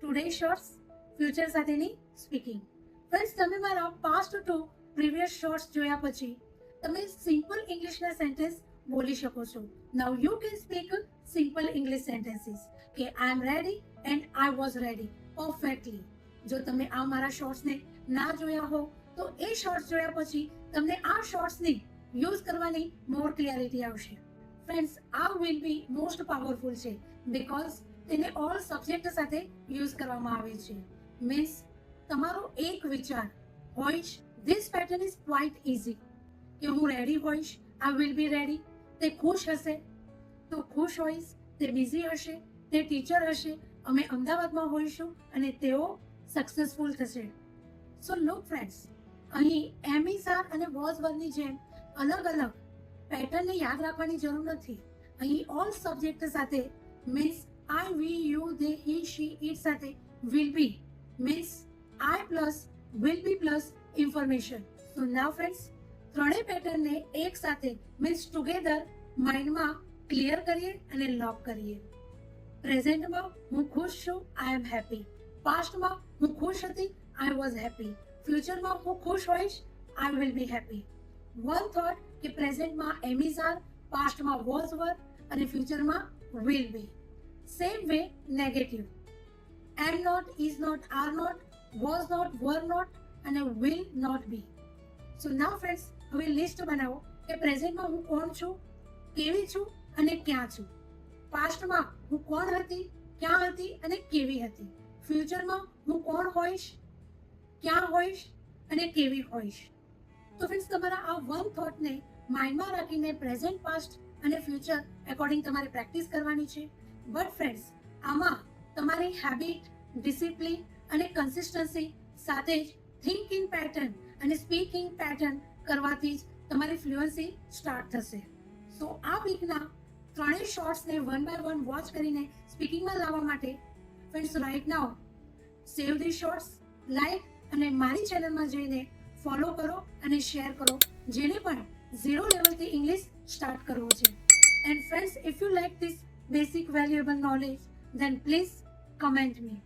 Today shorts future સાથેની speaking. Friends, તમે મારા પાસ્ટ ટુ પ્રીવિયસ શોર્ટ્સ જોયા પછી તમે સિમ્પલ ઇંગ્લિશના સેન્ટેન્સ બોલી શકો છો. Now you can speak simple English sentences કે I am ready and I was ready perfectly. જો તમે આ મારા શોર્ટ્સને ના જોયા હો તો એ શોર્ટ્સ જોયા પછી તમને આ શોર્ટ્સની યુઝ કરવાની મોર ક્લિયરિટી આવશે. ફ્રેન્ડ્સ, આ વિલ બી મોસ્ટ પાવરફુલ છે બીકોઝ તેને ઓલ સબ્જેક્ટ સાથે યુઝ કરવામાં આવે છે. મીન્સ તમારો એક વિચાર હોઈશ, this pattern is quite easy કે હું રેડી હોઈશ, આઈ વિલ બી રેડી. તે ખુશ હશે તો ખુશ હોઈશ, તે બિઝી હશે, તે ટીચર હશે, અમે અમદાવાદમાં હોઈશું અને તેઓ સક્સેસફુલ થશે. સો લુક ફ્રેન્ડ્સ, અહીં એમ ઇઝ આર અને વોઝ વરની જેમ અલગ અલગ પેટર્નને યાદ રાખવાની જરૂર નથી. અહીં ઓલ સબ્જેક્ટ સાથે means I, we, you, they, he, she, it સાથે will be means I plus will be plus information. So now friends, ત્રણેય પેટર્નને એક સાથે મીન્સ ટુગેધર માઇન્ડમાં ક્લિયર કરીએ અને લોક કરીએ. પ્રેઝન્ટમાં હું ખુશ છું, આઈ એમ હેપી. પાસ્ટમાં હું ખુશ હતી, આઈ વોઝ હેપી. ફ્યુચરમાં હું ખુશ હોઈશ, I will be happy. One thought કે પ્રેઝન્ટમાં એમ ઇઝ આર, પાસ્ટમાં વોઝ વર અને ફ્યુચરમાં will be. Same way negative am not, is not, are not, was not, were not અને will not be. So now friends, હવે list બનાવો કે પ્રેઝન્ટમાં હું કોણ છું, કેવી છું અને ક્યાં છું. પાસ્ટમાં હું કોણ હતી, ક્યાં હતી અને કેવી હતી. ફ્યુચરમાં હું કોણ હોઈશ, ક્યાં હોઈશ અને કેવી હોઈશ. તો ફ્રેન્ડ્સ, તમારા આ વન થોટને માઇન્ડમાં રાખીને પ્રેઝન્ટ, પાસ્ટ અને ફ્યુચર એકોર્ડિંગ તમારે પ્રેક્ટિસ કરવાની છે. બટ ફ્રેન્ડ્સ, આમાં તમારી હેબિટ, ડિસિપ્લિન અને કન્સિસ્ટન્સી સાથે જ થિંકિંગ પેટર્ન અને સ્પીકિંગ પેટર્ન કરવાથી જ તમારી ફ્લુઅન્સી સ્ટાર્ટ થશે. સો આ વીકના ત્રણેય શોર્ટ્સને વન બાય વન વોચ કરીને સ્પીકિંગમાં લાવવા માટે friends, right now save the shorts, like અને મારી ચેનલમાં જઈને ફોલો કરો અને શેર કરો, જેને પણ 0 લેવલથી ઇંગ્લિશ સ્ટાર્ટ કરવું છે. And friends, if you like this basic valuable knowledge, then please comment me.